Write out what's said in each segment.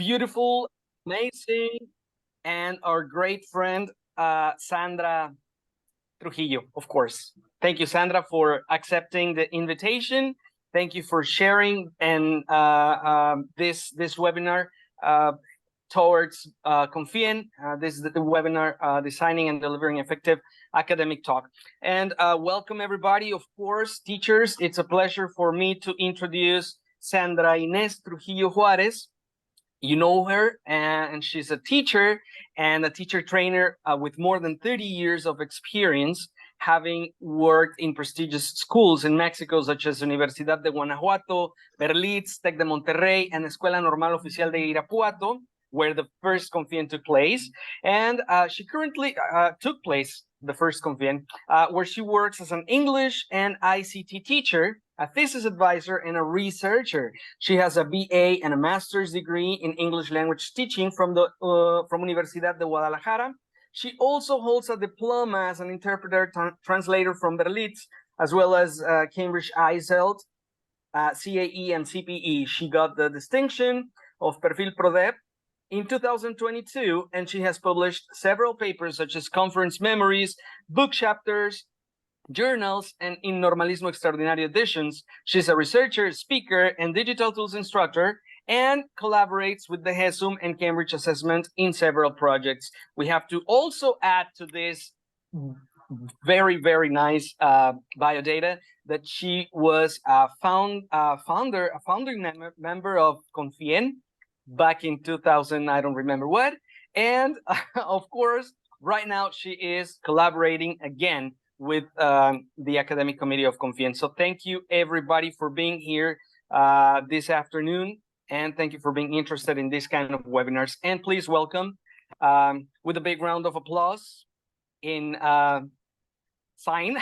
beautiful, amazing, and our great friend, Sandra Trujillo, of course. Thank you, Sandra, for accepting the invitation. Thank you for sharing and this webinar towards Confien. This is the webinar, Designing and Delivering Effective Academic Talk. And welcome everybody, of course, teachers. It's a pleasure for me to introduce Sandra Inés Trujillo Juarez. You know her, and she's a teacher and a teacher trainer with more than 30 years of experience, having worked in prestigious schools in Mexico, such as Universidad de Guanajuato, Berlitz, Tec de Monterrey, and Escuela Normal Oficial de Irapuato, where the first Confien took place. And she currently took place, the first Confien, where she works as an English and ICT teacher, a thesis advisor, and a researcher. She has a BA and a master's degree in English language teaching from Universidad de Guadalajara. She also holds a diploma as an interpreter translator from Berlitz, as well as Cambridge ISELT, CAE, and CPE. She got the distinction of Perfil Prodep in 2022, and she has published several papers such as Conference Memories, book chapters, journals, and in Normalismo Extraordinario editions. She's a researcher, speaker, and digital tools instructor, and collaborates with the HESUM and Cambridge Assessment in several projects. We have to also add to this very, very nice biodata that she was a founding member of Confien back in 2000, I don't remember what. And of course, right now she is collaborating again with the Academic Committee of Confien. So thank you everybody for being here this afternoon, and thank you for being interested in this kind of webinars. And please welcome, with a big round of applause in sign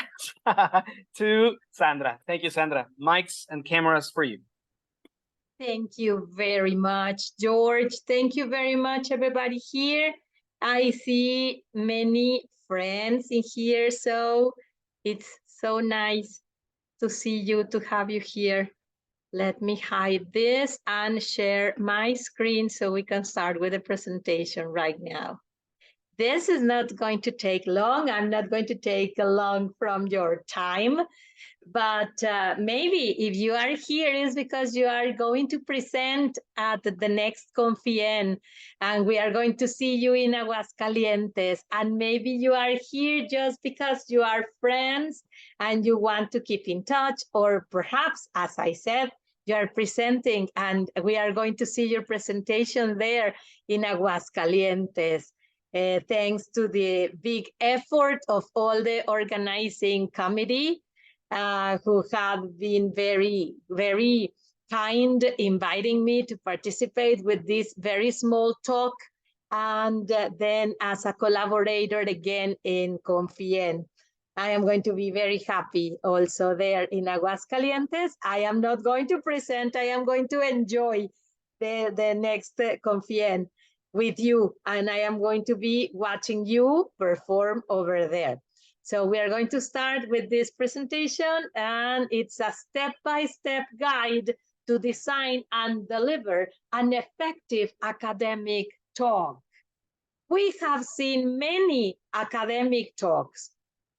to Sandra. Thank you, Sandra. Mics and cameras for you. Thank you very much, George. Thank you very much, everybody here. I see many friends in here, so it's so nice to see you, to have you here. Let me hide this and share my screen so we can start with the presentation right now. This is not going to take long. I'm not going to take long from your time, but maybe if you are here is because you are going to present at the next Confien, and we are going to see you in Aguascalientes, and maybe you are here just because you are friends and you want to keep in touch, or perhaps, as I said, you are presenting and we are going to see your presentation there in Aguascalientes. Thanks to the big effort of all the organizing committee, who have been very, very kind, inviting me to participate with this very small talk, and then as a collaborator again in Confien. I am going to be very happy also there in Aguascalientes. I am not going to present, I am going to enjoy the next Confien with you, and I am going to be watching you perform over there. So we are going to start with this presentation, and it's a step-by-step guide to design and deliver an effective academic talk. We have seen many academic talks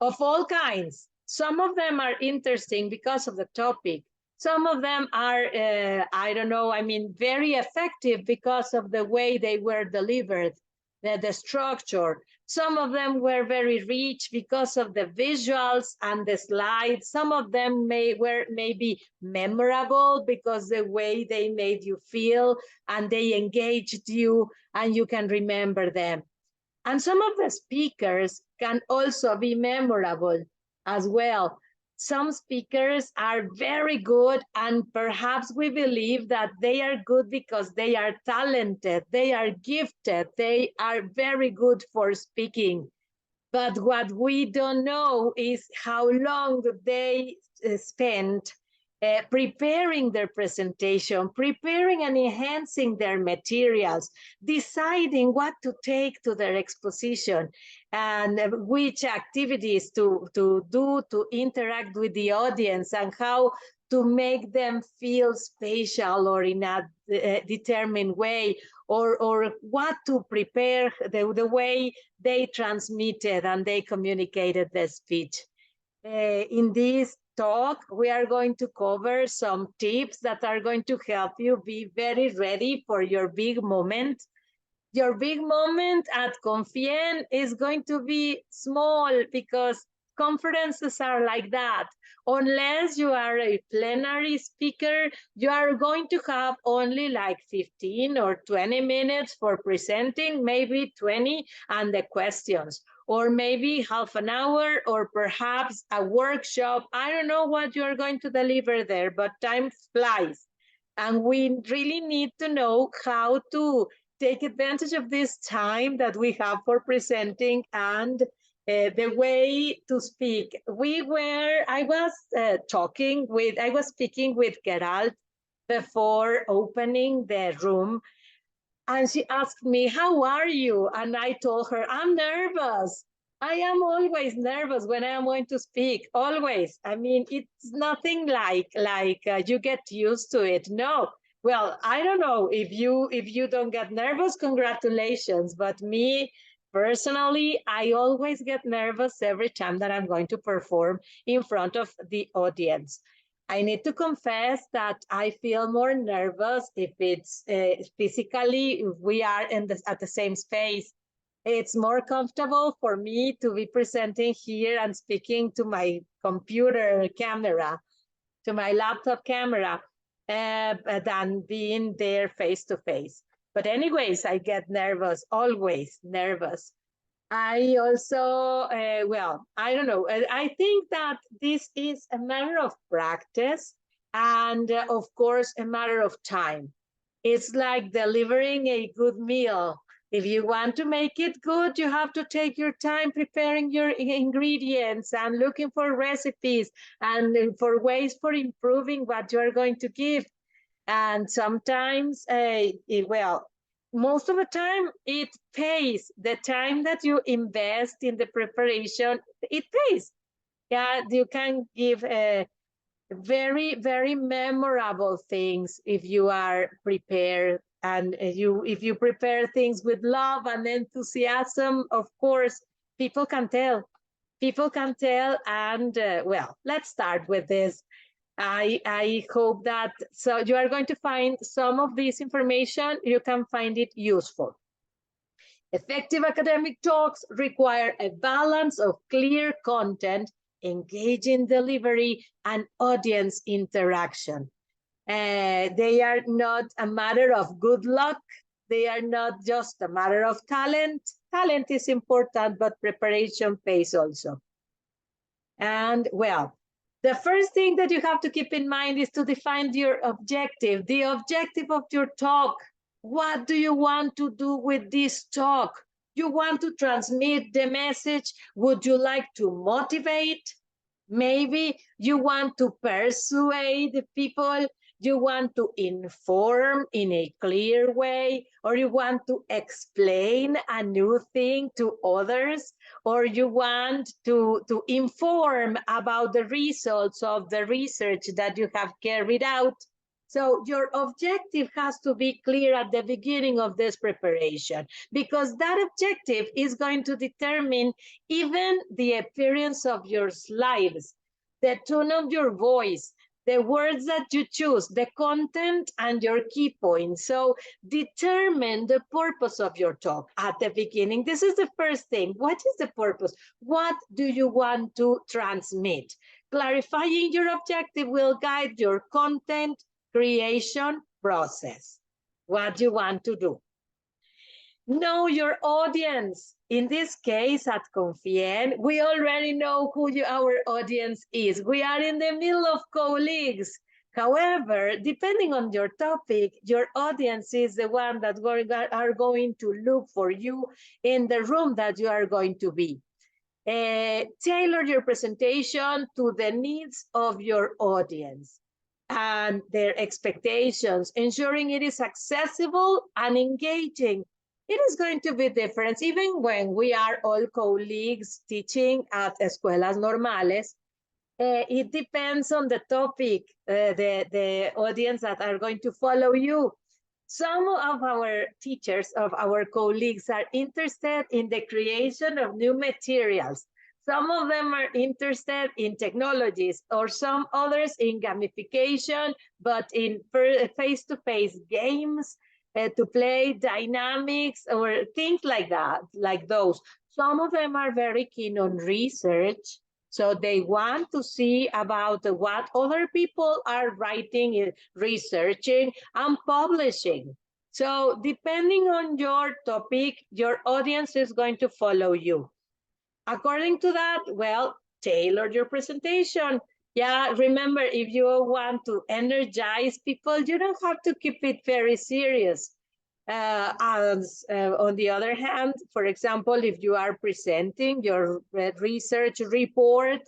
of all kinds. Some of them are interesting because of the topic. Some of them are, I don't know, I mean, very effective because of the way they were delivered, the structure. Some of them were very rich because of the visuals and the slides. Some of them were maybe memorable because the way they made you feel and they engaged you and you can remember them. And some of the speakers can also be memorable as well. Some speakers are very good, and perhaps we believe that they are good because they are talented, they are gifted, they are very good for speaking. But what we don't know is how long they spent preparing their presentation, preparing and enhancing their materials, deciding what to take to their exposition, and which activities to do to interact with the audience, and how to make them feel special or in a determined way, or what to prepare, the way they transmitted and they communicated the speech. In this talk, we are going to cover some tips that are going to help you be very ready for your big moment. Your big moment at Confien is going to be small because conferences are like that. Unless you are a plenary speaker, you are going to have only like 15 or 20 minutes for presenting, maybe 20, and the questions, or maybe half an hour, or perhaps a workshop. I don't know what you're going to deliver there, but time flies. And we really need to know how to take advantage of this time that we have for presenting and the way to speak. I was speaking with Gerald before opening the room, and she asked me, "How are you?" And I told her, "I'm nervous. I am always nervous when I am going to speak, always. I mean, it's nothing like you get used to it. No, well, I don't know if you don't get nervous, congratulations. But me personally, I always get nervous every time that I'm going to perform in front of the audience. I need to confess that I feel more nervous if it's physically, if we are at the same space. It's more comfortable for me to be presenting here and speaking to my computer camera, to my laptop camera, than being there face to face. But anyways, I get nervous, always nervous. I also, well, I don't know. I think that this is a matter of practice and, of course, a matter of time. It's like delivering a good meal. If you want to make it good, you have to take your time preparing your ingredients and looking for recipes and for ways for improving what you are going to give. And sometimes, well, most of the time it pays. The time that you invest in the preparation, it pays. Yeah, you can give very, very memorable things if you are prepared, and if you prepare things with love and enthusiasm. Of course, people can tell. People can tell, and well, let's start with this. I hope that so you are going to find some of this information, you can find it useful. Effective academic talks require a balance of clear content, engaging delivery, and audience interaction. They are not a matter of good luck. They are not just a matter of talent. Talent is important, but preparation pays also. And well, the first thing that you have to keep in mind is to define your objective, the objective of your talk. What do you want to do with this talk? You want to transmit the message? Would you like to motivate? Maybe you want to persuade the people, you want to inform in a clear way, or you want to explain a new thing to others, or you want to inform about the results of the research that you have carried out. So your objective has to be clear at the beginning of this preparation, because that objective is going to determine even the appearance of your slides, the tone of your voice, the words that you choose, the content, and your key points. So determine the purpose of your talk at the beginning. This is the first thing. What is the purpose? What do you want to transmit? Clarifying your objective will guide your content creation process. What do you want to do? Know your audience. In this case, at Confien, we already know who our audience is. We are in the middle of colleagues. However, depending on your topic, your audience is the one that are going to look for you in the room that you are going to be. Tailor your presentation to the needs of your audience and their expectations, ensuring it is accessible and engaging. It is going to be different, even when we are all colleagues teaching at Escuelas Normales. It depends on the topic, the audience that are going to follow you. Some of our teachers, of our colleagues, are interested in the creation of new materials. Some of them are interested in technologies, or some others in gamification, but in face-to-face games, to play dynamics or things like that, like those. Some of them are very keen on research, so they want to see about what other people are writing, researching, and publishing. So depending on your topic, your audience is going to follow you. According to that, well, tailor your presentation. Yeah, remember, if you want to energize people, you don't have to keep it very serious. On the other hand, for example, if you are presenting your research report,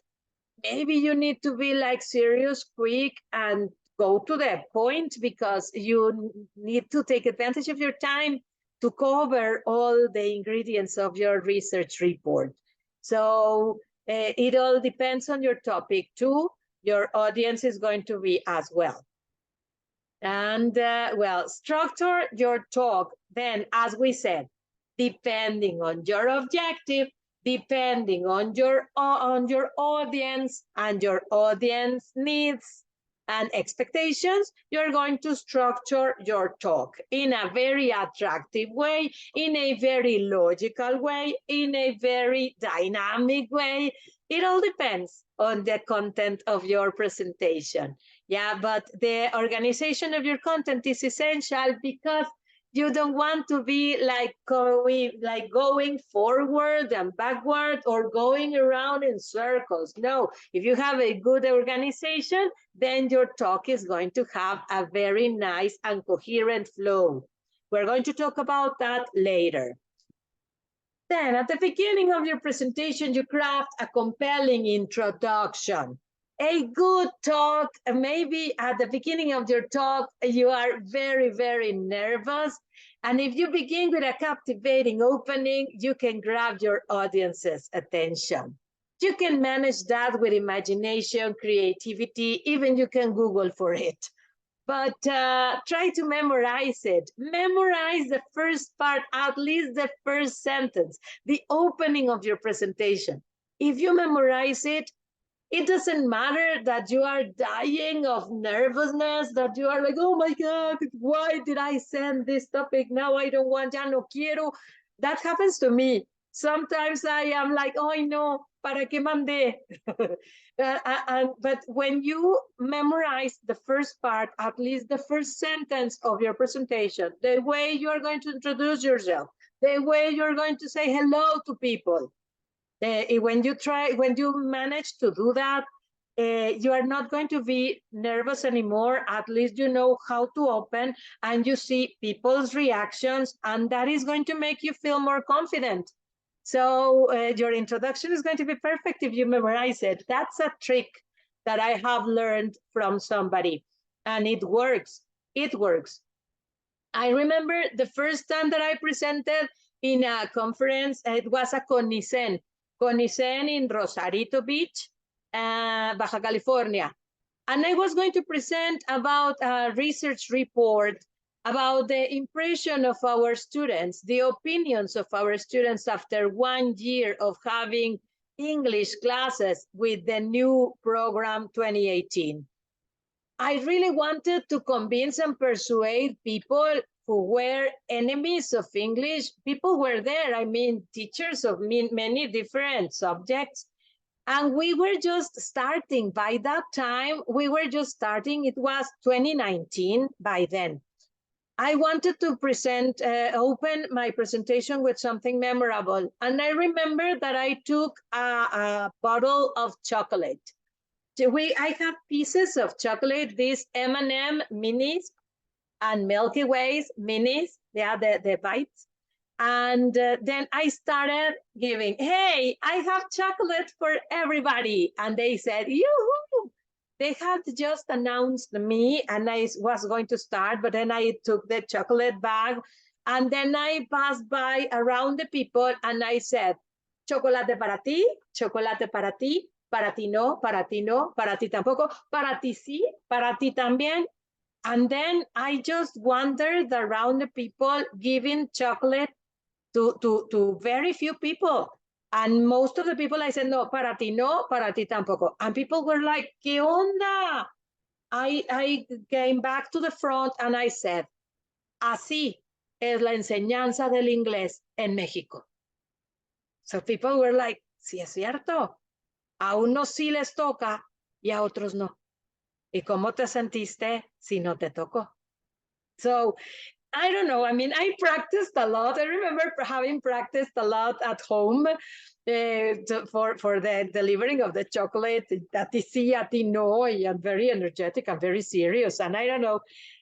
maybe you need to be like serious, quick, and go to the point, because you need to take advantage of your time to cover all the ingredients of your research report. So it all depends on your topic too. Your audience is going to be as well. And well, structure your talk then, as we said, depending on your objective, depending on your audience and your audience needs and expectations, you're going to structure your talk in a very attractive way, in a very logical way, in a very dynamic way. It all depends on the content of your presentation. Yeah, but the organization of your content is essential, because you don't want to be like going forward and backward, or going around in circles. No, if you have a good organization, then your talk is going to have a very nice and coherent flow. We're going to talk about that later. Then at the beginning of your presentation, you craft a compelling introduction. A good talk, maybe at the beginning of your talk, you are very, very nervous. And if you begin with a captivating opening, you can grab your audience's attention. You can manage that with imagination, creativity, even you can Google for it. But try to memorize it. Memorize the first part, at least the first sentence, the opening of your presentation. If you memorize it, it doesn't matter that you are dying of nervousness, that you are like, oh my God, why did I send this topic? Now I don't want, ya no quiero. That happens to me. Sometimes I am like, oh no, ¿para qué mandé? But when you memorize the first part, at least the first sentence of your presentation, the way you are going to introduce yourself, the way you're going to say hello to people, when you manage to do that, you are not going to be nervous anymore. At least you know how to open, and you see people's reactions, and that is going to make you feel more confident. So your introduction is going to be perfect if you memorize it. That's a trick that I have learned from somebody, and it works. It works. I remember the first time that I presented in a conference, it was a CONICEN in Rosarito Beach, Baja California. And I was going to present about a research report about the impression of our students, the opinions of our students after 1 year of having English classes with the new program 2018. I really wanted to convince and persuade people who were enemies of English. People were there, I mean, teachers of many different subjects. And we were just starting. By that time, we were just starting. It was 2019 by then. I wanted to open my presentation with something memorable. And I remember that I took a bottle of chocolate. I have pieces of chocolate, these M&M minis and Milky Ways minis, yeah, the bites. And then I started giving, hey, I have chocolate for everybody. And they said, yoo-hoo. They had just announced me, and I was going to start, but then I took the chocolate bag, and then I passed by around the people, and I said, chocolate para ti, para ti no, para ti no, para ti tampoco, para ti sí, para ti también. And then I just wandered around the people giving chocolate to very few people. And most of the people I said, no, para ti no, para ti tampoco. And people were like, ¿qué onda? I came back to the front and I said, así es la enseñanza del inglés en México. So people were like, sí es cierto, a unos sí les toca y a otros no. ¿Y cómo te sentiste si no te tocó? So I don't know. I mean, I practiced a lot. I remember having practiced a lot at home for the delivering of the chocolate. A ti sí, a ti no. I'm very energetic. I'm very serious. And I don't know.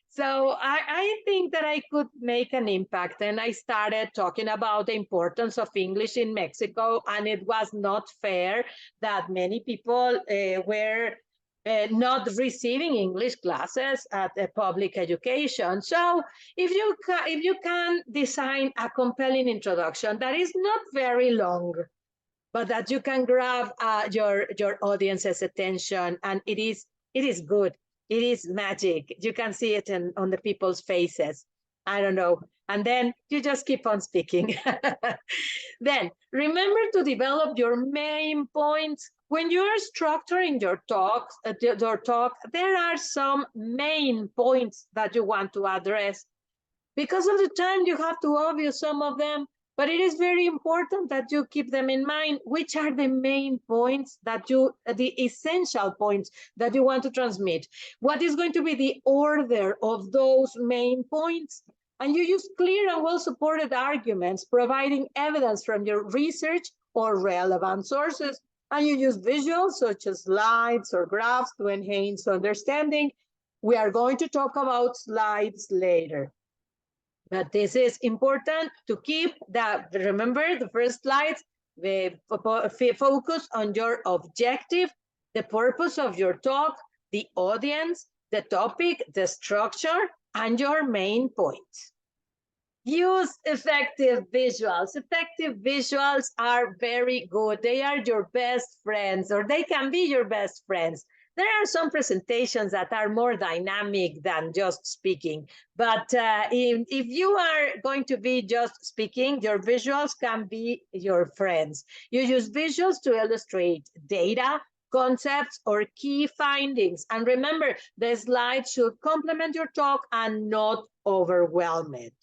So I think that I could make an impact. And I started talking about the importance of English in Mexico. And it was not fair that many people were not receiving English classes at a public education. So if you can design a compelling introduction that is not very long, but that you can grab your audience's attention, and it is good. It is magic. You can see it on the people's faces. I don't know. And then you just keep on speaking. Then remember to develop your main points. When you're structuring your talk, there are some main points that you want to address. Because of the time, you have to obviate some of them, but it is very important that you keep them in mind. Which are the main points the essential points that you want to transmit? What is going to be the order of those main points? And you use clear and well-supported arguments, providing evidence from your research or relevant sources. And you use visuals such as slides or graphs to enhance understanding. We are going to talk about slides later. But this is important to keep that. Remember the first slide, focus on your objective, the purpose of your talk, the audience, the topic, the structure, and your main points. Use effective visuals. Effective visuals are very good. They are your best friends, or they can be your best friends. There are some presentations that are more dynamic than just speaking, but if you are going to be just speaking, your visuals can be your friends. You use visuals to illustrate data, concepts, or key findings. And remember, the slides should complement your talk and not overwhelm it.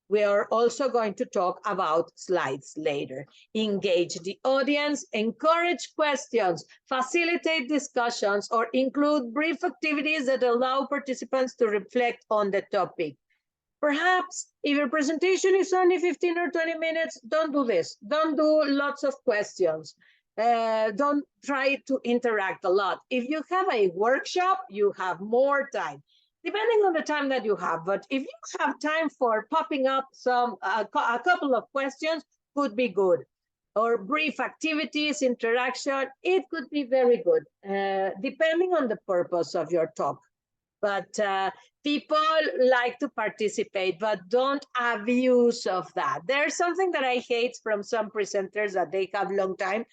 We are also going to talk about slides later. Engage the audience, encourage questions, facilitate discussions, or include brief activities that allow participants to reflect on the topic. Perhaps if your presentation is only 15 or 20 minutes, don't do this. Don't do lots of questions. Don't try to interact a lot. If you have a workshop, you have more time, depending on the time that you have. But if you have time for popping up a couple of questions, could be good. Or brief activities, interaction, it could be very good, depending on the purpose of your talk. But people like to participate, but don't abuse of that. There's something that I hate from some presenters that they have long time,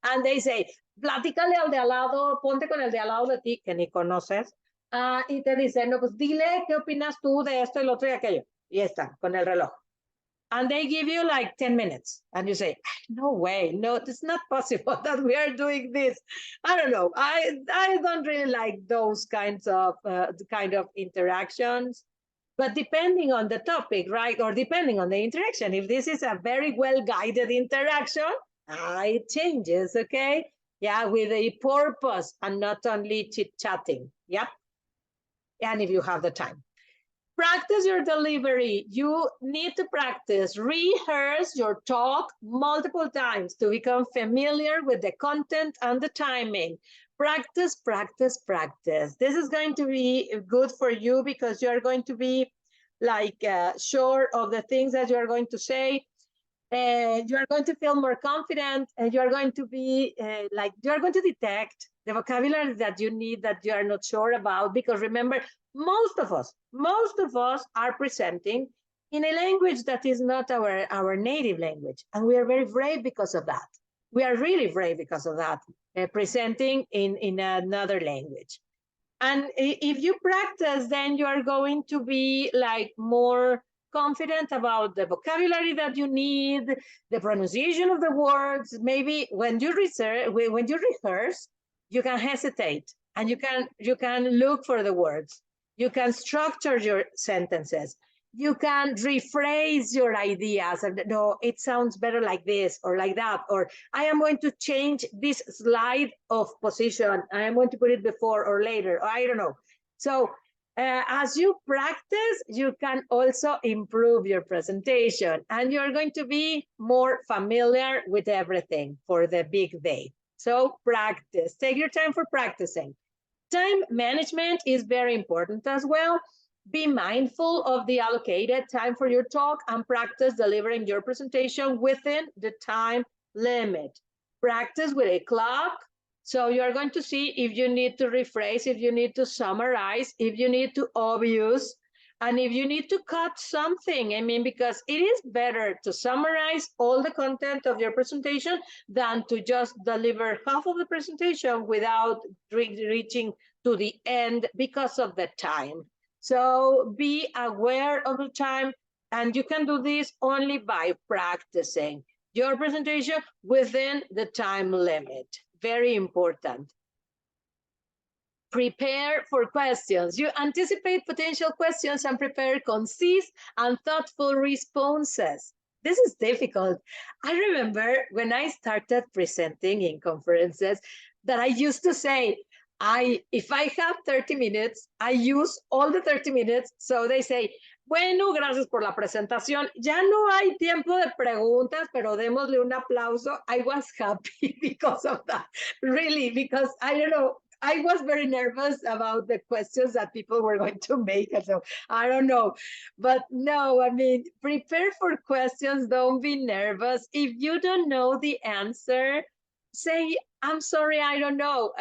and they say, platícale al de al lado, ponte con el de al lado de ti, que ni conoces, y te dicen, no, pues dile qué opinas tú de esto y lo otro y aquello. Y están con el reloj. And they give you like 10 minutes. And you say, no way, no, it's not possible that we are doing this. I don't know. I don't really like those kinds of interactions. But depending on the topic, right? Or depending on the interaction, if this is a very well-guided interaction, it changes, okay? Yeah, with a purpose and not only chit-chatting. Yep. And if you have the time. Practice your delivery. You need to practice, rehearse your talk multiple times to become familiar with the content and the timing. Practice, practice, practice. This is going to be good for you because you are going to be like sure of the things that you are going to say. You are going to feel more confident, and you are going to be you are going to detect the vocabulary that you need that you are not sure about. Because remember, most of us are presenting in a language that is not our native language, and we are very brave because of that. We are really brave because of that. presenting in another language. And if you practice, then you are going to be like more confident about the vocabulary that you need, the pronunciation of the words. Maybe when you rehearse, you can hesitate and you can look for the words. You can structure your sentences. You can rephrase your ideas. And no, it sounds better like this or like that, or I am going to change this slide of position. I am going to put it before or later, or I don't know. So as you practice, you can also improve your presentation and you're going to be more familiar with everything for the big day. So practice, take your time for practicing. Time management is very important as well. Be mindful of the allocated time for your talk and practice delivering your presentation within the time limit. Practice with a clock. So you're going to see if you need to rephrase, if you need to summarize, if you need to obvious, and if you need to cut something. I mean, because it is better to summarize all the content of your presentation than to just deliver half of the presentation without reaching to the end because of the time. So be aware of the time, and you can do this only by practicing your presentation within the time limit. Very important. Prepare for questions. You anticipate potential questions and prepare concise and thoughtful responses. This is difficult. I remember when I started presenting in conferences that I used to say, if I have 30 minutes, I use all the 30 minutes. So they say, bueno, gracias por la presentación. Ya no hay tiempo de preguntas, pero démosle un aplauso. I was happy because of that, really, because I don't know, I was very nervous about the questions that people were going to make. So I don't know, but no, I mean, prepare for questions. Don't be nervous. If you don't know the answer, say, I'm sorry, I don't know.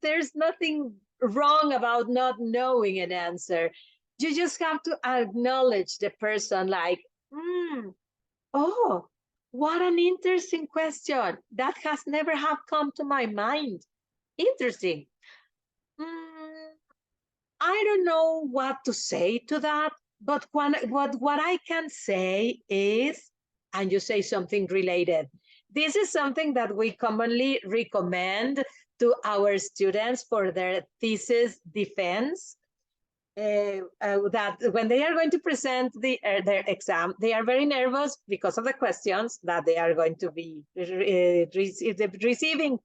There's nothing wrong about not knowing an answer. You just have to acknowledge the person like, oh, what an interesting question. That has never have come to my mind. Interesting. I don't know what to say to that, but what I can say is, and you say something related. This is something that we commonly recommend to our students for their thesis defense. That when they are going to present their exam, they are very nervous because of the questions that they are going to be receiving.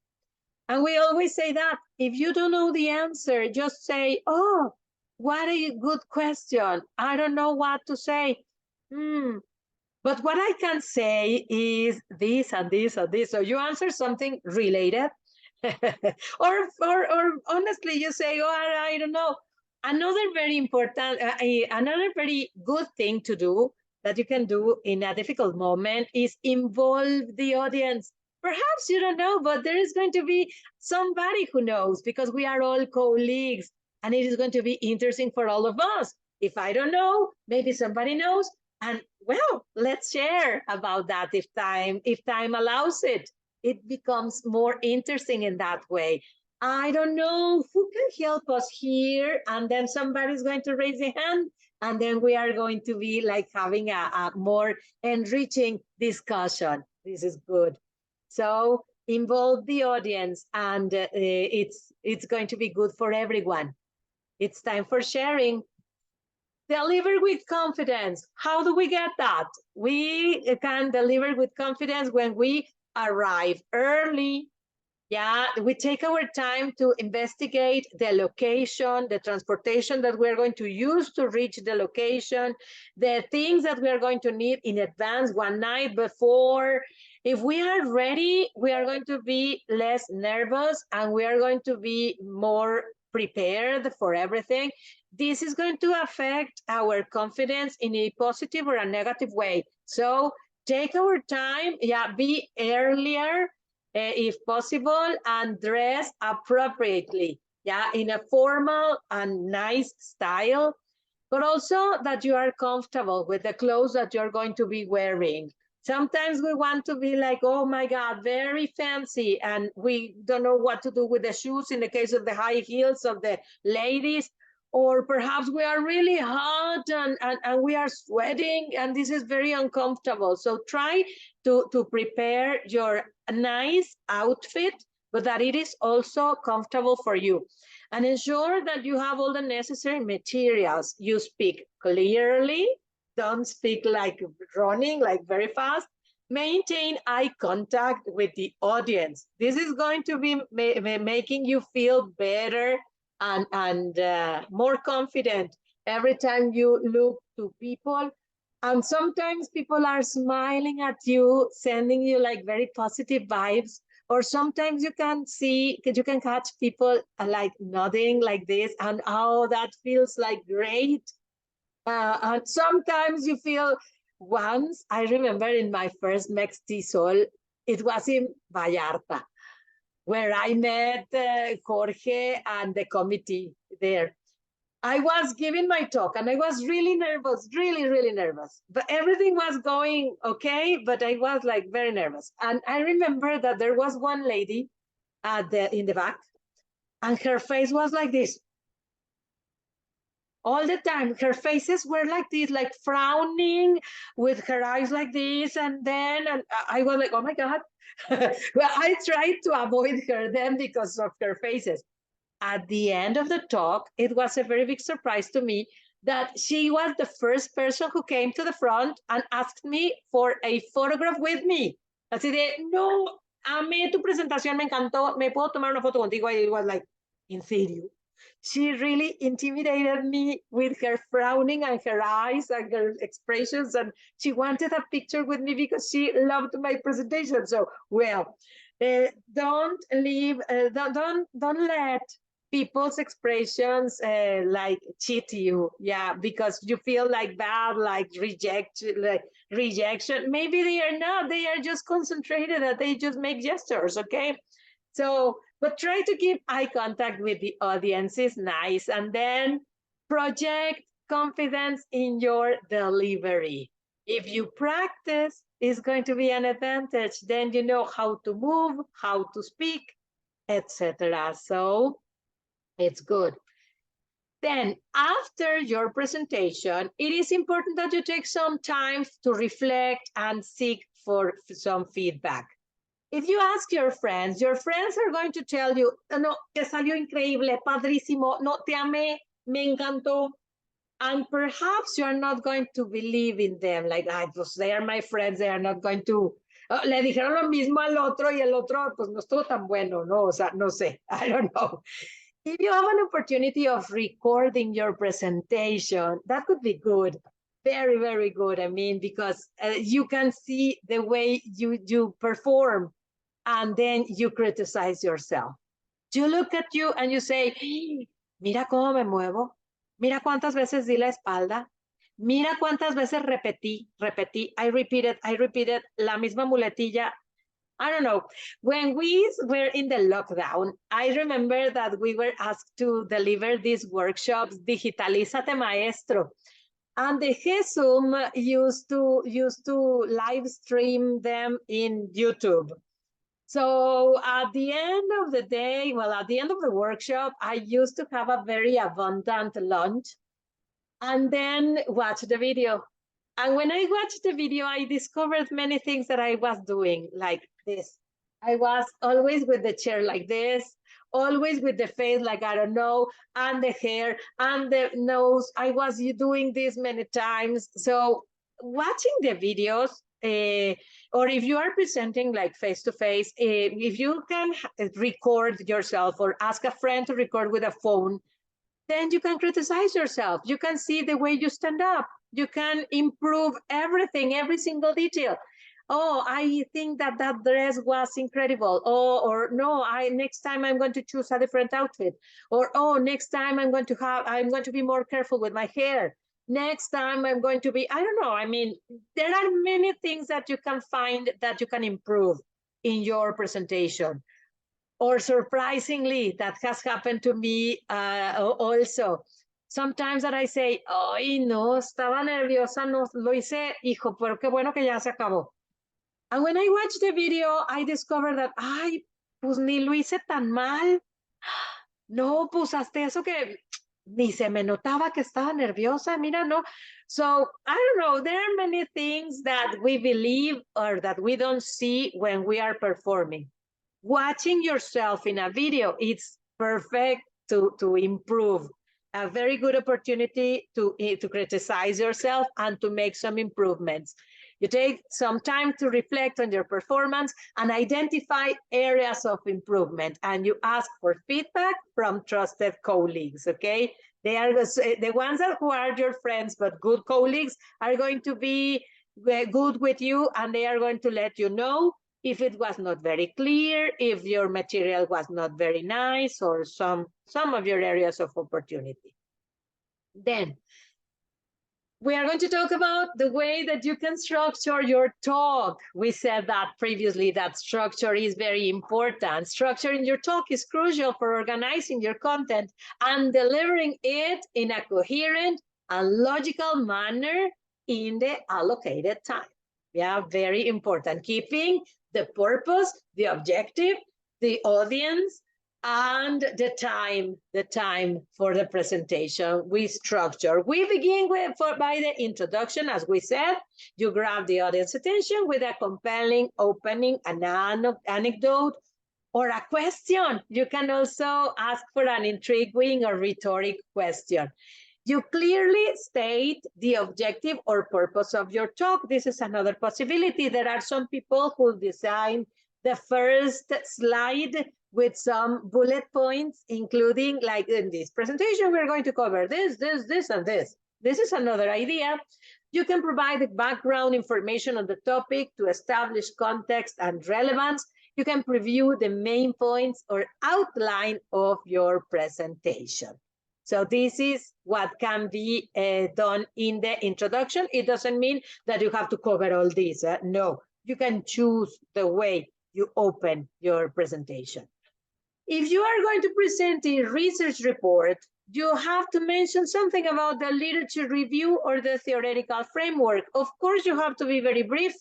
And we always say that if you don't know the answer, just say, oh, what a good question. I don't know what to say. But what I can say is this and this and this. So you answer something related. or honestly, you say, oh, I don't know. Another very important, another very good thing to do that you can do in a difficult moment is involve the audience. Perhaps you don't know, but there is going to be somebody who knows because we are all colleagues and it is going to be interesting for all of us. If I don't know, maybe somebody knows. And well, let's share about that if time allows it. It becomes more interesting in that way. I don't know who can help us here. And then somebody's going to raise a hand. And then we are going to be like having a more enriching discussion. This is good. So involve the audience and it's going to be good for everyone. It's time for sharing. Deliver with confidence. How do we get that? We can deliver with confidence when we arrive early. Yeah, we take our time to investigate the location, the transportation that we're going to use to reach the location, the things that we are going to need in advance one night before. If we are ready, we are going to be less nervous and we are going to be more prepared for everything. This is going to affect our confidence in a positive or a negative way. So take our time, yeah, be earlier if possible, and dress appropriately, yeah, in a formal and nice style, but also that you are comfortable with the clothes that you're going to be wearing. Sometimes we want to be like, oh my God, very fancy. And we don't know what to do with the shoes in the case of the high heels of the ladies. Or perhaps we are really hot and we are sweating and this is very uncomfortable. So try to prepare your nice outfit, but that it is also comfortable for you. And ensure that you have all the necessary materials. You speak clearly, don't speak like running, like very fast. Maintain eye contact with the audience. This is going to be making you feel better and more confident every time you look to people. And sometimes people are smiling at you, sending you like very positive vibes. Or sometimes you can catch people like nodding like this, and oh, that feels like great. And sometimes you feel, once I remember in my first Mextisol, it was in Vallarta, where I met Jorge and the committee there. I was giving my talk and I was really nervous, really nervous. But everything was going okay, but I was like very nervous. And I remember that there was one lady in the back, and her face was like this. All the time, her faces were like this, like frowning with her eyes like this. And I was like, oh my God. Well, I tried to avoid her then because of her faces. At the end of the talk, it was a very big surprise to me that she was the first person who came to the front and asked me for a photograph with me. Así de, no, amé tu presentación, me encantó, me puedo tomar una foto contigo. I was like, in serio? She really intimidated me with her frowning and her eyes and her expressions, and she wanted a picture with me because she loved my presentation. So, well, don't let people's expressions like cheat you, yeah, because you feel like bad, like rejection. Maybe they are not, they are just concentrated and they just make gestures, okay? So, but try to keep eye contact with the audience is nice, and then project confidence in your delivery. If you practice, it's going to be an advantage. Then you know how to move, how to speak, etc. So it's good. Then after your presentation, it is important that you take some time to reflect and seek for some feedback. If you ask your friends are going to tell you, no, que salió increíble, padrísimo, no, te amé, me encantó. And perhaps you're not going to believe in them, like, ay, pues they are my friends, they are not going to, le dijeron lo mismo al otro y el otro, pues no estuvo tan bueno, no, o sea, no sé, I don't know. If you have an opportunity of recording your presentation, that could be good. Very, very good. I mean, because you can see the way you perform, and then you criticize yourself. You look at you and you say, mira cómo me muevo, mira cuántas veces di la espalda, mira cuántas veces repetí, I repeated, la misma muletilla. I don't know. When we were in the lockdown, I remember that we were asked to deliver these workshops, Digitalízate Maestro. And the GESUM used to live stream them in YouTube. So at the end of the day, well, at the end of the workshop, I used to have a very abundant lunch and then watch the video. And when I watched the video, I discovered many things that I was doing like this. I was always with the chair like this, always with the face like, I don't know, and the hair and the nose. I was doing this many times. So watching the videos, or if you are presenting like face-to-face, if you can record yourself or ask a friend to record with a phone, then you can criticize yourself. You can see the way you stand up. You can improve everything, every single detail. Oh, I think that dress was incredible. Oh, or no, next time I'm going to choose a different outfit. Or, oh, next time I'm going to be more careful with my hair. Next time I'm going to be, I don't know. I mean, there are many things that you can find that you can improve in your presentation. Or surprisingly, that has happened to me also. Sometimes that I say, ay, no, estaba nerviosa, no, lo hice, hijo, pero qué bueno que ya se acabó. And when I watched the video, I discovered that, ay, pues ni lo hice tan mal. No, pues hasta eso que ni se me notaba que estaba nerviosa, mira, no. So, I don't know, there are many things that we believe or that we don't see when we are performing. Watching yourself in a video, it's perfect to improve. A very good opportunity to criticize yourself and to make some improvements. You take some time to reflect on your performance and identify areas of improvement, and you ask for feedback from trusted colleagues, okay? They are the ones who are your friends, but good colleagues are going to be good with you, and they are going to let you know if it was not very clear, if your material was not very nice, or some of your areas of opportunity. Then we are going to talk about the way that you can structure your talk. We said that previously, that structure is very important. Structuring your talk is crucial for organizing your content and delivering it in a coherent and logical manner in the allocated time. Yeah, very important. Keeping the purpose, the objective, the audience, and the time for the presentation. We structure. We begin by the introduction, as we said. You grab the audience attention with a compelling opening, an anecdote, or a question. You can also ask for an intriguing or rhetoric question. You clearly state the objective or purpose of your talk. This is another possibility. There are some people who design the first slide with some bullet points, including, like in this presentation, we're going to cover this, and this. This is another idea. You can provide the background information on the topic to establish context and relevance. You can preview the main points or outline of your presentation. So this is what can be done in the introduction. It doesn't mean that you have to cover all this. No, you can choose the way you open your presentation. If you are going to present a research report, you have to mention something about the literature review or the theoretical framework. Of course, you have to be very brief,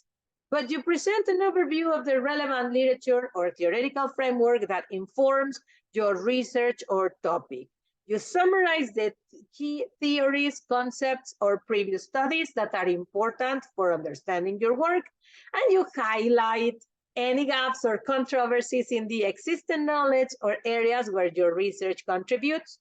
but you present an overview of the relevant literature or theoretical framework that informs your research or topic. You summarize the key theories, concepts, or previous studies that are important for understanding your work, and you highlight any gaps or controversies in the existing knowledge or areas where your research contributes.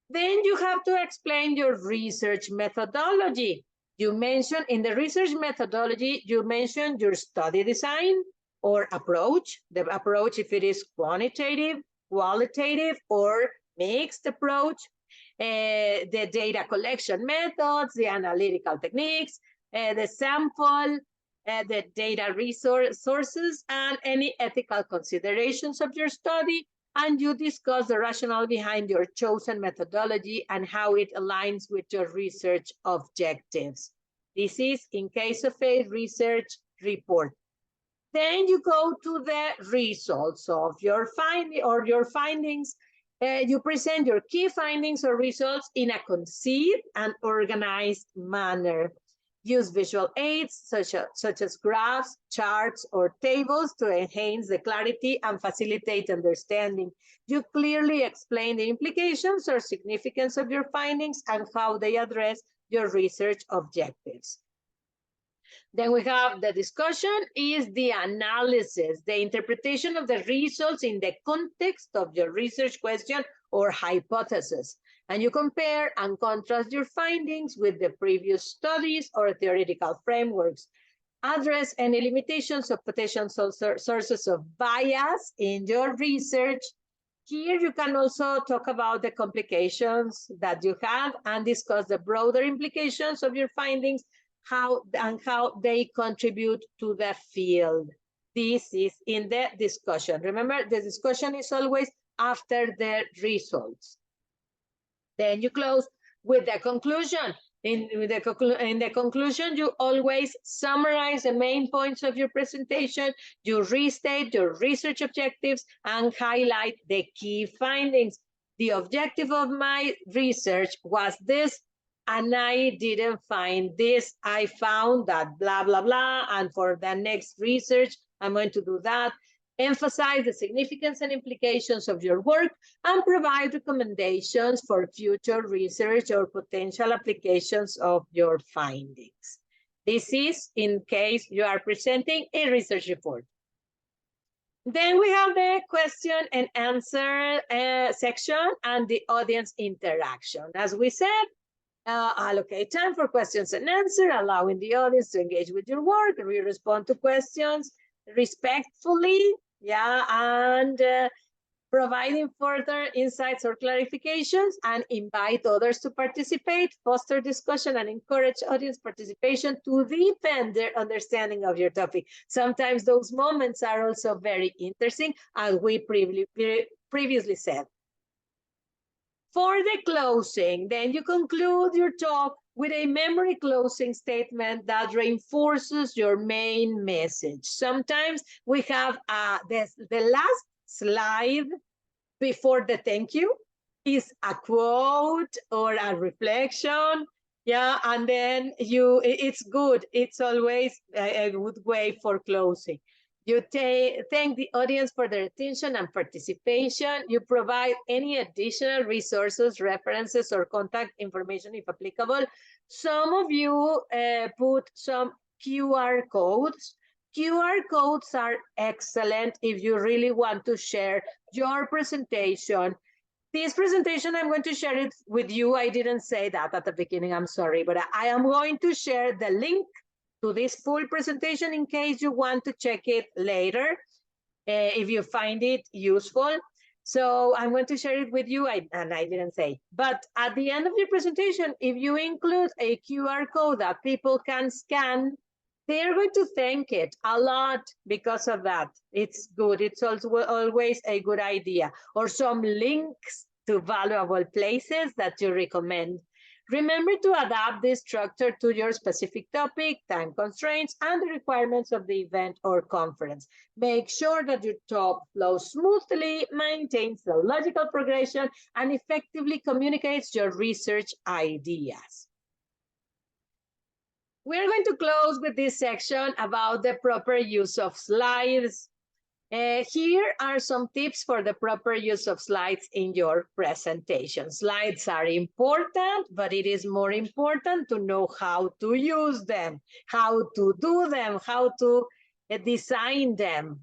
Then you have to explain your research methodology. You mention in the research methodology, you mention your study design or approach, the approach if it is quantitative, qualitative, or mixed approach, the data collection methods, the analytical techniques, the sample, the data sources, and any ethical considerations of your study. And you discuss the rationale behind your chosen methodology and how it aligns with your research objectives. This is in case of a research report. Then you go to the results of your findings. You present your key findings or results in a concise and organized manner. Use visual aids such as graphs, charts, or tables to enhance the clarity and facilitate understanding. You clearly explain the implications or significance of your findings and how they address your research objectives. Then we have the discussion is the analysis, the interpretation of the results in the context of your research question or hypothesis. And you compare and contrast your findings with the previous studies or theoretical frameworks. Address any limitations of potential sources of bias in your research. Here you can also talk about the complications that you have and discuss the broader implications of your findings, how they contribute to the field. This is in the discussion. Remember, the discussion is always after the results. Then you close with the conclusion. In the conclusion, you always summarize the main points of your presentation, you restate your research objectives, and highlight the key findings. The objective of my research was this, and I didn't find this. I found that blah, blah, blah. And for the next research, I'm going to do that. Emphasize the significance and implications of your work and provide recommendations for future research or potential applications of your findings. This is in case you are presenting a research report. Then we have the question and answer section and the audience interaction. As we said, allocate time for questions and answer, allowing the audience to engage with your work, respond to questions respectfully, and providing further insights or clarifications, and invite others to participate, foster discussion, and encourage audience participation to deepen their understanding of your topic. Sometimes those moments are also very interesting, as we previously said. For the closing, then you conclude your talk with a memory closing statement that reinforces your main message. Sometimes we have the last slide before the thank you is a quote or a reflection. And then it's good. It's always a good way for closing. You thank the audience for their attention and participation. You provide any additional resources, references, or contact information if applicable. Some of you put some QR codes. QR codes are excellent if you really want to share your presentation. This presentation, I'm going to share it with you. I didn't say that at the beginning, I'm sorry, but I am going to share the link to this full presentation in case you want to check it later, if you find it useful. So I'm going to share it with you, and I didn't say. But at the end of your presentation, if you include a QR code that people can scan, they're going to thank it a lot because of that. It's good. It's also always a good idea. Or some links to valuable places that you recommend. Remember to adapt this structure to your specific topic, time constraints, and the requirements of the event or conference. Make sure that your talk flows smoothly, maintains the logical progression, and effectively communicates your research ideas. We're going to close with this section about the proper use of slides. Here are some tips for the proper use of slides in your presentation. Slides are important, but it is more important to know how to use them, how to do them, how to design them.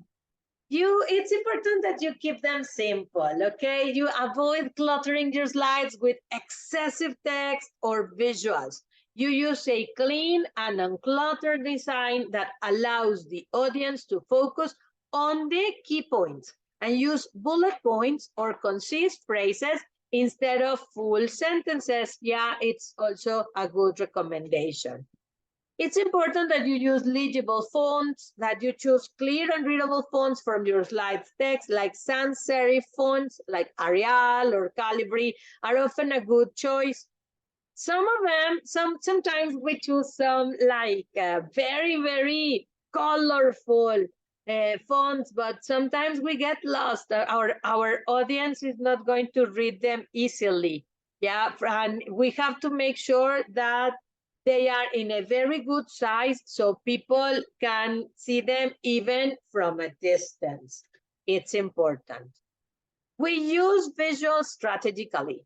It's important that you keep them simple, okay? You avoid cluttering your slides with excessive text or visuals. You use a clean and uncluttered design that allows the audience to focus on the key points and use bullet points or concise phrases instead of full sentences. It's also a good recommendation. It's important that you use legible fonts, that you choose clear and readable fonts from your slides text, like sans serif fonts, like Arial or Calibri, are often a good choice. Some of them, sometimes we choose some like very, very colorful fonts, but sometimes we get lost. Our audience is not going to read them easily. And we have to make sure that they are in a very good size so people can see them even from a distance. It's important. We use visuals strategically.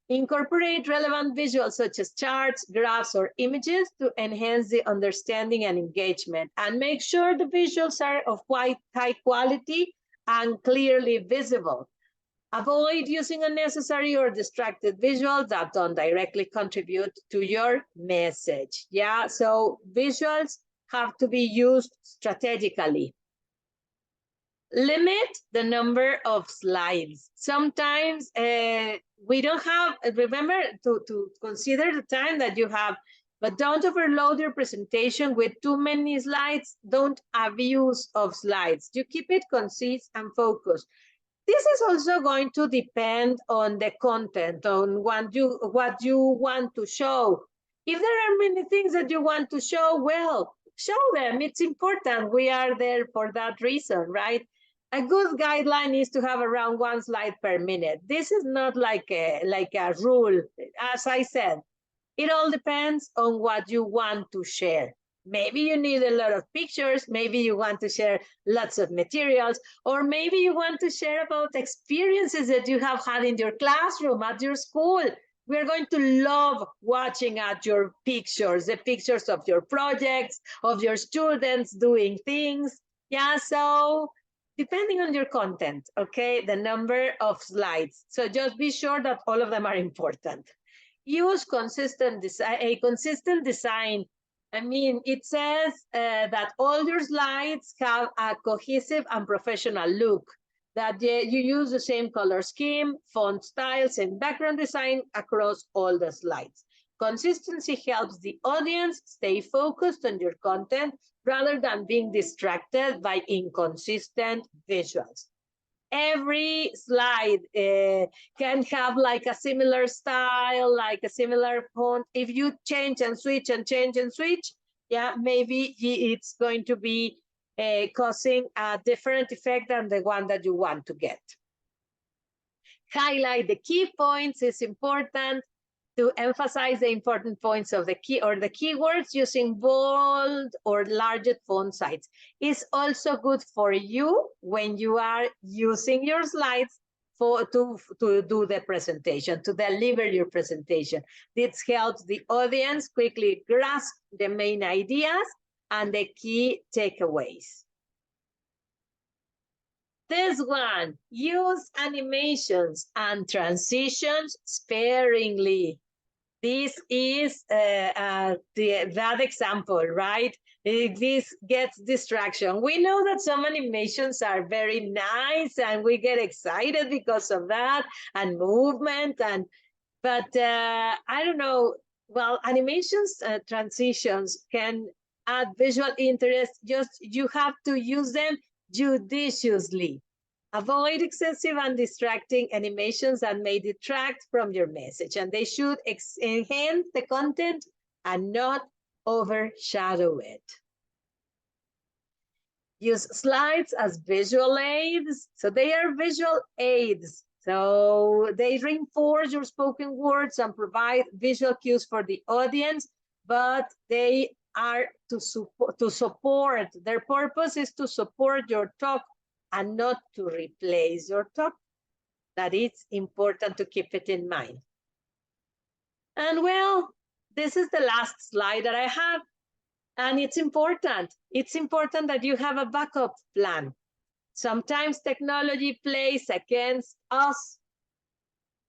Incorporate relevant visuals such as charts, graphs, or images to enhance the understanding and engagement. And make sure the visuals are of high quality and clearly visible. Avoid using unnecessary or distracted visuals that don't directly contribute to your message. So visuals have to be used strategically. Limit the number of slides. Sometimes we don't have, remember to consider the time that you have, but don't overload your presentation with too many slides. Don't abuse of slides. You keep it concise and focused. This is also going to depend on the content, on what you want to show. If there are many things that you want to show, well, show them. It's important. We are there for that reason, right? A good guideline is to have around 1 slide per minute. This is not like a rule. As I said, It all depends on what you want to share. Maybe you need a lot of pictures, maybe you want to share lots of materials, or maybe you want to share about experiences that you have had in your classroom, at your school. We're going to love watching at your pictures, the pictures of your projects, of your students doing things. Yeah, so depending on your content, okay, the number of slides. So just be sure that all of them are important. Use a consistent design. I mean, it says that all your slides have a cohesive and professional look, that you use the same color scheme, font styles, and background design across all the slides. Consistency helps the audience stay focused on your content rather than being distracted by inconsistent visuals. Every slide can have like a similar style, like a similar font. If you change and switch and change and switch, yeah, maybe it's going to be causing a different effect than the one that you want to get. Highlight the key points is important to emphasize the important points of the key or the keywords using bold or larger font size. It's also good for you when you are using your slides to do the presentation, to deliver your presentation. This helps the audience quickly grasp the main ideas and the key takeaways. This one, use animations and transitions sparingly. This is that example, right? This gets distraction. We know that some animations are very nice and we get excited because of that and movement, but I don't know. Well, animations, transitions can add visual interest. Just you have to use them judiciously. Avoid excessive and distracting animations that may detract from your message, and they should enhance the content and not overshadow it. Use slides as visual aids. So they are visual aids. So they reinforce your spoken words and provide visual cues for the audience, but they are to support. Their purpose is to support your talk and not to replace your talk. That it's important to keep it in mind. And well, this is the last slide that I have. And it's important. It's important that you have a backup plan. Sometimes technology plays against us.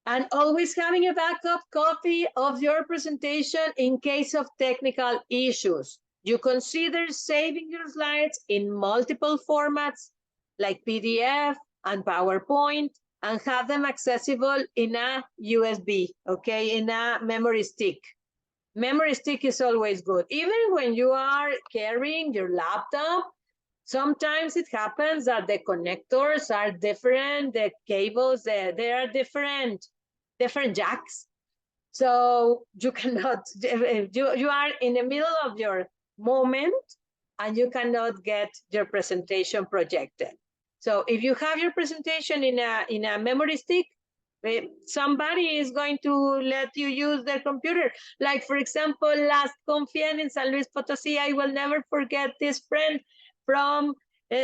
And always having a backup copy of your presentation in case of technical issues. You consider saving your slides in multiple formats like PDF and PowerPoint, and have them accessible in a USB, okay, in a memory stick. Memory stick is always good. Even when you are carrying your laptop, sometimes it happens that the connectors are different, the cables, there are different jacks. So you cannot, you are in the middle of your moment and you cannot get your presentation projected. So if you have your presentation in a memory stick, somebody is going to let you use their computer. Like, for example, last Confien in San Luis Potosí, I will never forget this friend from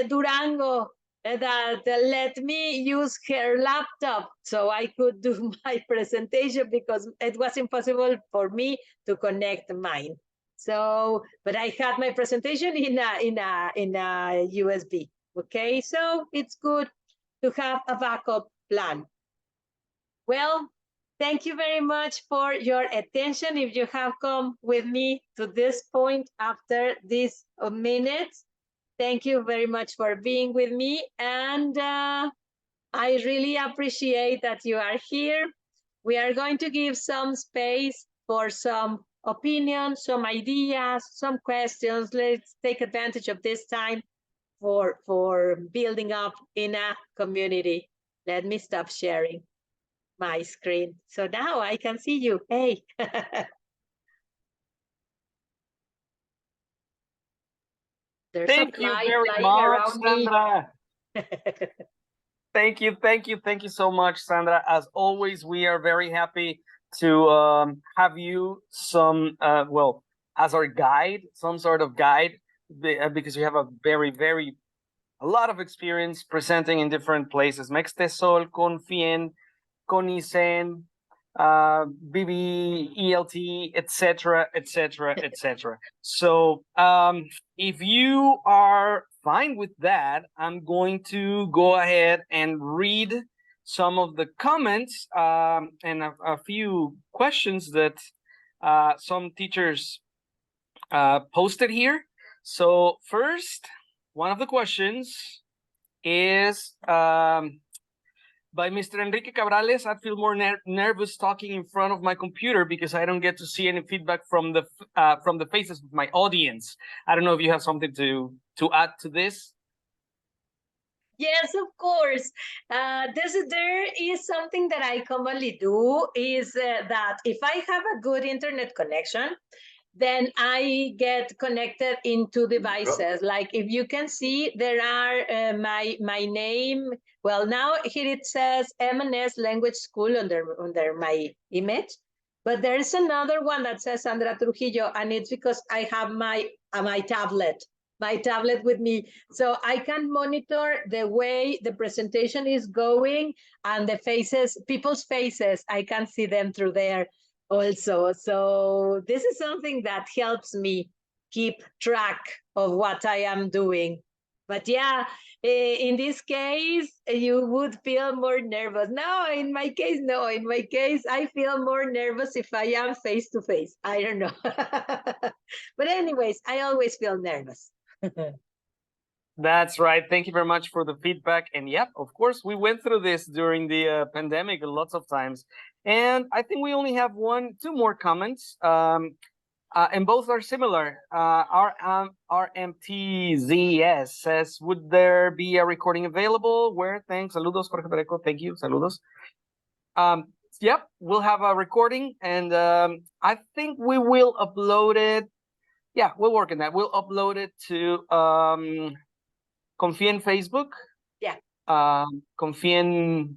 Durango that let me use her laptop so I could do my presentation because it was impossible for me to connect mine. So, but I had my presentation in a USB. Okay, so it's good to have a backup plan. Well, thank you very much for your attention. If you have come with me to this point after these minutes, thank you very much for being with me. And I really appreciate that you are here. We are going to give some space for some opinions, some ideas, some questions. Let's take advantage of this time for building up in a community. Let me stop sharing my screen. So now I can see you. Hey. There's Thank you very much, Sandra. Thank you so much, Sandra. As always, we are very happy to have you some, well, as our guide, some sort of guide, because you have a a lot of experience presenting in different places. Mextesol, Confien, Conisen, BBELT, etc., etc., etc. So if you are fine with that, I'm going to go ahead and read some of the comments and a few questions that some teachers posted here. So first, one of the questions is by Mr. Enrique Cabrales. I feel more nervous talking in front of my computer because I don't get to see any feedback from the faces of my audience. I don't know if you have something to add to this. Yes, of course. There is something that I commonly do is that if I have a good internet connection, then I get connected in two devices. Like if you can see, there are my name. Well, now here it says M&S Language School under my image, but there's another one that says Sandra Trujillo, and it's because I have my tablet with me, so I can monitor the way the presentation is going and the faces, people's faces. I can see them through there also. So this is something that helps me keep track of what I am doing. But yeah, in this case, you would feel more nervous. No, in my case, no. In my case, I feel more nervous if I am face to face. I don't know. But anyways, I always feel nervous. That's right. Thank you very much for the feedback. And yep, of course, we went through this during the pandemic lots of times. And I think we only have two more comments. And both are similar. RMTZS says, would there be a recording available? Where? Thanks. Saludos, Jorge Pereco. Thank you. Saludos. Yep, we'll have a recording, and I think we will upload it. Yeah, we'll work on that. We'll upload it to Confien Facebook. Yeah. Confien,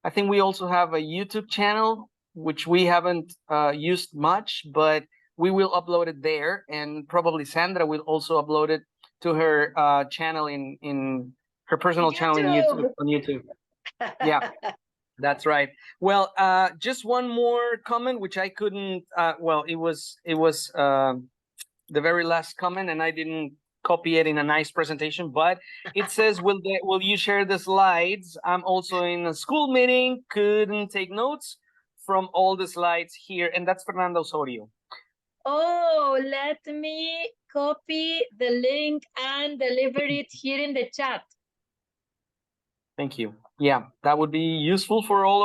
I think we also have a YouTube channel, which we haven't used much, but we will upload it there, and probably Sandra will also upload it to her channel in her personal channel in YouTube. Yeah, that's right. Well, just one more comment, which I couldn't. Well, it was the very last comment, and I didn't copy it in a nice presentation. But it says, "Will you share the slides? I'm also in a school meeting. Couldn't take notes from all the slides here." And that's Fernando Osorio. Oh, let me copy the link and deliver it here in the chat. Thank you. Yeah, that would be useful for all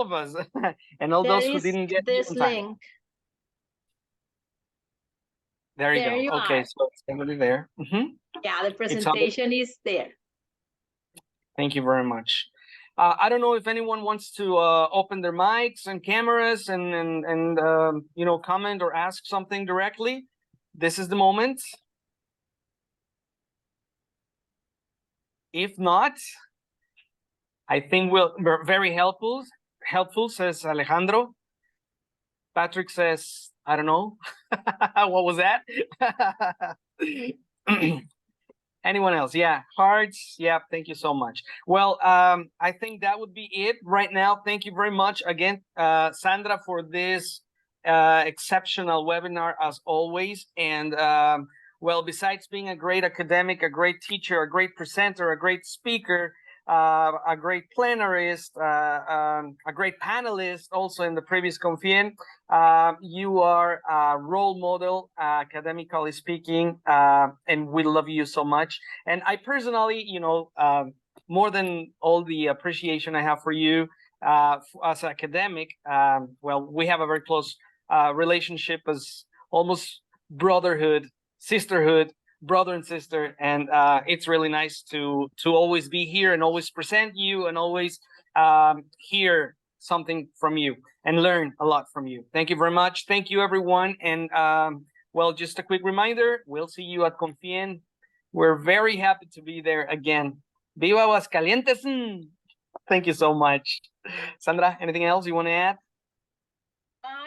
of us and all those who didn't get this link. There you go. Okay, so it's already there. Yeah, the presentation is there. Thank you very much. I don't know if anyone wants to open their mics and cameras and you know, comment or ask something directly. This is the moment. If not, I think we're very helpful, says Alejandro. Patrick says, I don't know. What was that? Anyone else? Yeah, hearts. Yeah, thank you so much. Well, I think that would be it right now. Thank you very much again, Sandra, for this exceptional webinar as always. And well, besides being a great academic, a great teacher, a great presenter, a great speaker, a great plenarist, a great panelist also in the previous Confien. You are a role model, academically speaking, and we love you so much. And I personally, you know, more than all the appreciation I have for you as an academic, well, we have a very close relationship as almost brotherhood, sisterhood, brother and sister, and it's really nice to always be here and always present you and always hear something from you and learn a lot from you. Thank you very much. Thank you, everyone. And well, just a quick reminder, we'll see you at Confien. We're very happy to be there again. Viva Aguascalientes! Thank you so much. Sandra, anything else you want to add?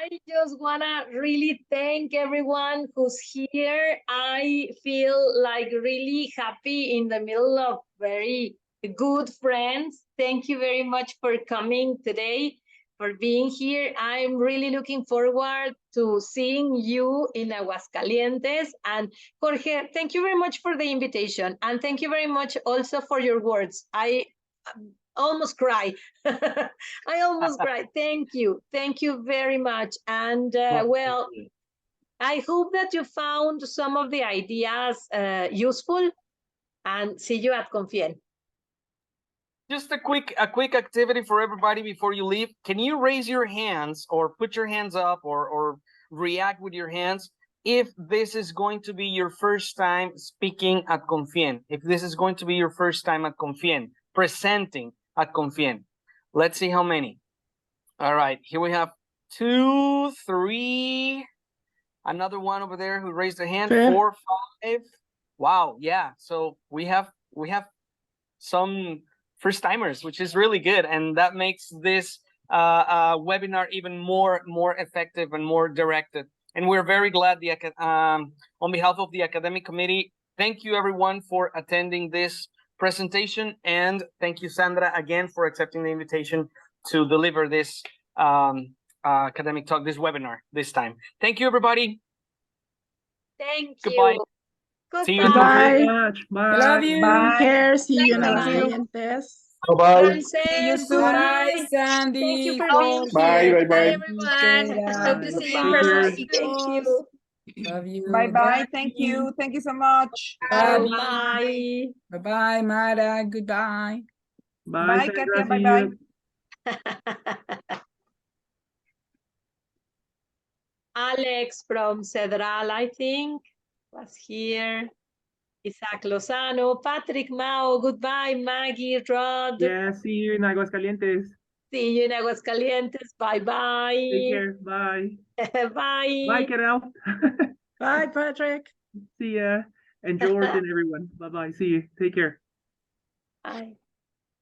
I just wanna really thank everyone who's here. I feel like really happy in the middle of very good friends. Thank you very much for coming today, for being here. I'm really looking forward to seeing you in Aguascalientes. And Jorge, thank you very much for the invitation. And thank you very much also for your words. I almost cry. I almost cried. Thank you. Thank you very much. And well, I hope that you found some of the ideas useful, and see you at Confien. Just a quick activity for everybody before you leave. Can you raise your hands or put your hands up or react with your hands if this is going to be your first time speaking at Confien? If this is going to be your first time at Confien, presenting at Confien. Let's see how many. All right, here we have 2, 3. Another one over there who raised a hand. 4, 5. Wow, yeah. So we have some first timers, which is really good, and that makes this webinar even more effective and more directed. And we're very glad on behalf of the academic committee, thank you everyone for attending this presentation, and thank you Sandra again for accepting the invitation to deliver this academic talk, this webinar this time. Thank you everybody. Thank Goodbye. you. See you at Goodbye. Confien. Bye. Love you. Take care. See you in Thank you. Aguascalientes. Bye-bye. Frances, Bye, goodbye. Sandy. Thank you for Jorge. being Bye, here. bye-bye. Everyone. Hope to see you in Bye. person. Thank you. Love you. Bye-bye. Thank you. Thank you so much. Bye. Bye. Bye-bye, Mara. Goodbye. Bye, Katia. Bye-bye. Alex from Cedral, I think, was here. Isaac Lozano, Patrick Mao, goodbye, Maggie, Rod. Yeah, see you in Aguascalientes. See you in Aguascalientes. Bye-bye. Take care. Bye. Bye. Bye, Carol. Bye, Patrick. See ya. And George and everyone. Bye-bye. See you. Take care. Bye.